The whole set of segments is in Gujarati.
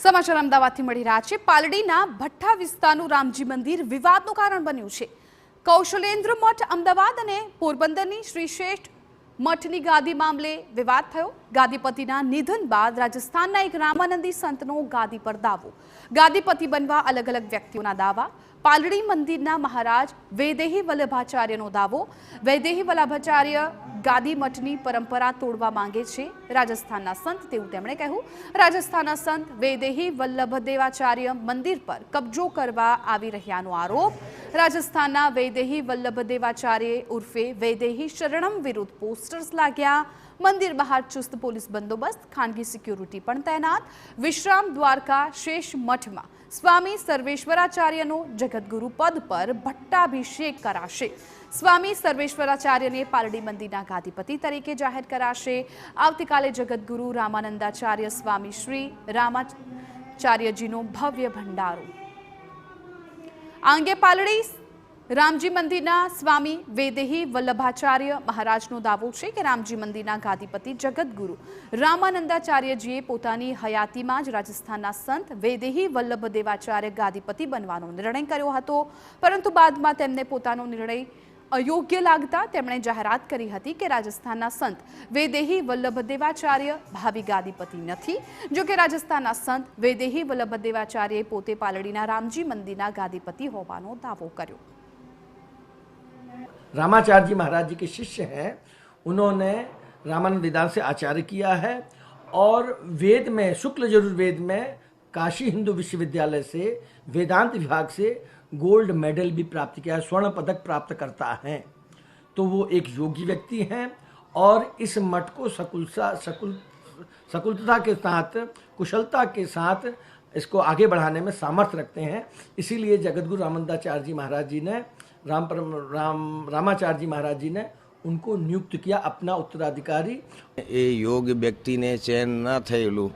સમાચાર અમદાવાદથી મળી રહ્યા છે। પાલડીના ભઠ્ઠા વિસ્તારનું રામજી મંદિર વિવાદનું કારણ બન્યું છે। કૌશલેન્દ્ર મઠ અમદાવાદ અને પોરબંદરની શ્રી શ્રેષ્ઠ મઠની ગાદી મામલે વિવાદ થયો। ગાદીપતિના નિધન બાદ રાજસ્થાનના એક રામાનંદી સંતનો ગાદી પર દાવો। ગાદીપતિ બનવા અલગ અલગ વ્યક્તિઓના દાવા। પાલડી મંદિરના મહારાજ વૈદેહી વલ્લભાચાર્યનો દાવો। વૈદેહી વલ્લભાચાર્ય ગાદી મઠની પરંપરા તોડવા માંગે છે રાજસ્થાનના સંત, તેવું તેમણે કહ્યું। રાજસ્થાનના સંત વૈદેહી વલ્લભદેવાચાર્ય મંદિર પર કબજો કરવા આવી રહ્યાનો આરોપ। રાજસ્થાનના વૈદેહી વલ્લભદેવાચાર્ય ઉર્ફે વૈદેહી શરણમ વિરુદ્ધ પોસ્ટર્સ લાગ્યા। મંદિર બહાર ચુસ્ત પોલીસ બંદોબસ્ત, ખાનગી સિક્યુરિટી પણ તૈનાત। વિશ્રામ દ્વારકા શેષ મઠમાં સ્વામી સર્વેશ્વરાચાર્યનો જગતગુરુ પદ પર ભટ્ટાભિષેક કરાશે। સ્વામી સર્વેશ્વરાચાર્યને પાલડી મંદિરના ગાદીપતિ તરીકે જાહેર કરાશે। આવતીકાલે જગતગુરુ રામાનંદાચાર્ય સ્વામી શ્રી રામાચાર્યજીનો ભવ્ય ભંડારો। આ અંગે પાલડી રામજી મંદિરના સ્વામી વૈદેહી વલ્લભાચાર્ય મહારાજનો દાવો છે કે રામજી મંદિરના ગાદીપતિ જગતગુરુ રામાનંદાચાર્યજીએ પોતાની હયાતીમાં જ રાજસ્થાનના સંત વૈદેહી વલ્લભદેવાચાર્ય ગાદીપતિ બનવાનો નિર્ણય કર્યો હતો, પરંતુ બાદમાં તેમને પોતાનો નિર્ણય અયોગ્ય લાગતા તેમણે જાહેરાત કરી હતી કે રાજસ્થાનના સંત વૈદેહી વલ્લભદેવાચાર્ય ભાવિ ગાદીપતિ નથી। જો કે રાજસ્થાનના સંત વૈદેહી વલ્લભદેવાચાર્યએ પોતે પાલડીના રામજી મંદિરના ગાદીપતિ હોવાનો દાવો કર્યો। रामाचार्य जी महाराज जी के शिष्य हैं, उन्होंने रामानंद वेदांत से आचार्य किया है और वेद में शुक्ल यजुर्वेद में काशी हिंदू विश्वविद्यालय से वेदांत विभाग से गोल्ड मेडल भी प्राप्त किया है, स्वर्ण पदक प्राप्त करता है। तो वो एक योगी व्यक्ति हैं और इस मठ को सकुलता के साथ, कुशलता के साथ इसको आगे बढ़ाने में सामर्थ्य रखते हैं। इसीलिए जगतगुरु रामानंदाचार्य जी महाराज जी ने रामाचार्य जी महाराज जी ने उनको नियुक्त किया अपना उत्तराधिकारी। એ યોગ્ય વ્યક્તિને ચેન ન થયેલું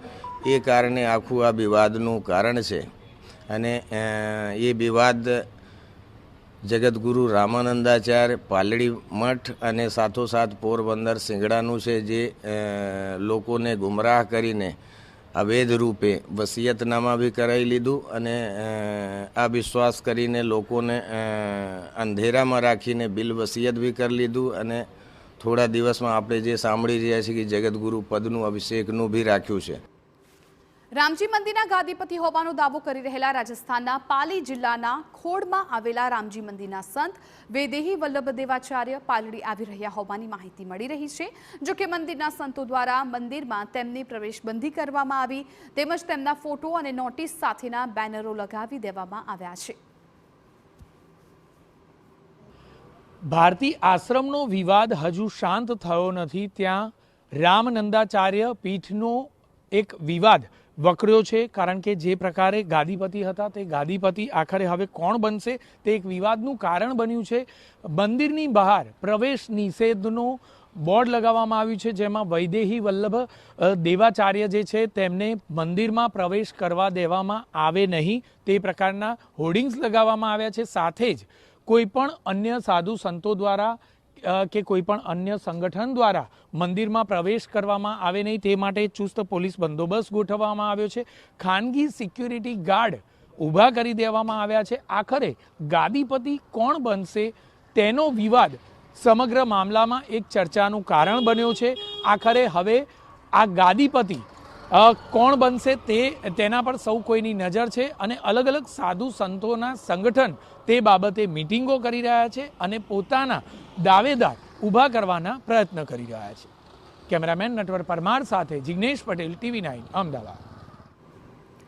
એ કારણે આખું આ વિવાદનું કારણ છે અને એ વિવાદ જગતગુરુ રામાનંદાચાર્ય પાલડી મઠ અને સાથોસાથ પોરબંદર સિંગડાનું છે, જે લોકોને ગુમરાહ કરીને અવૈધ રૂપે વસિયતનામા બી કરાવી લીધું અને આ વિશ્વાસ કરીને લોકોને અંધેરામાં રાખીને બિલ વસિયત બી કરી લીધું અને થોડા દિવસમાં આપણે જે સાંભળી રહ્યા છીએ કે જગતગુરુ પદનું અભિષેકનું બી રાખ્યું છે। રામજી મંદિરના ગાદીપતિ હોવાનો દાવો કરી રહેલા રાજસ્થાનના પાલી જિલ્લાના ખોડમાં આવેલા રામજી મંદિરના સંત વૈદેહી વલ્લભદેવાચાર્ય પાલડી આવી રહ્યા હોવાની માહિતી મળી રહી છે। જો કે મંદિરના સંતો દ્વારા મંદિરમાં તેમની પ્રવેશબંધી કરવામાં આવી, તેમજ તેમના ફોટો અને નોટિસ સાથેના બેનરો લગાવી દેવામાં આવ્યા છે। ભારતી આશ્રમનો વિવાદ હજુ શાંત થયો નથી, ત્યાં રામાનંદાચાર્ય પીઠનો એક વિવાદ વકર્યો છે, કારણ કે જે પ્રકારે ગાદીપતિ હતા તે ગાદીપતિ આખરે હવે કોણ બનશે તે એક વિવાદનું કારણ બન્યું છે। મંદિરની બહાર પ્રવેશ નિષેધનો બોર્ડ લગાવવામાં આવ્યું છે, જેમાં વૈદેહી વલ્લભ દેવાચાર્ય જે છે તેમને મંદિરમાં પ્રવેશ કરવા દેવામાં આવે નહીં તે પ્રકારના હોર્ડિંગ્સ લગાવવામાં આવ્યા છે। સાથે જ કોઈપણ અન્ય સાધુ સંતો દ્વારા કે કોઈપણ અન્ય સંગઠન દ્વારા મંદિરમાં પ્રવેશ કરવામાં આવે નહીં તે માટે ચુસ્ત પોલીસ બંદોબસ્ત ગોઠવવામાં આવ્યો છે। ખાનગી સિક્યુરિટી ગાર્ડ ઊભા કરી દેવામાં આવ્યા છે। આખરે ગાદીપતિ કોણ બનશે તેનો વિવાદ સમગ્ર મામલામાં એક ચર્ચાનું કારણ બન્યો છે। આખરે હવે આ ગાદીપતિ કોણ બનશે તેના પર સૌ કોઈની નજર છે અને અલગ અલગ સાધુ સંતોના સંગઠન તે બાબતે મિટિંગો કરી રહ્યા છે અને પોતાના દાવેદાર ઊભા કરવાના પ્રયત્ન કરી રહ્યા છે। કેમેરામેન નટવર પરમાર સાથે જિગ્નેશ પટેલ, TV9 અમદાવાદ।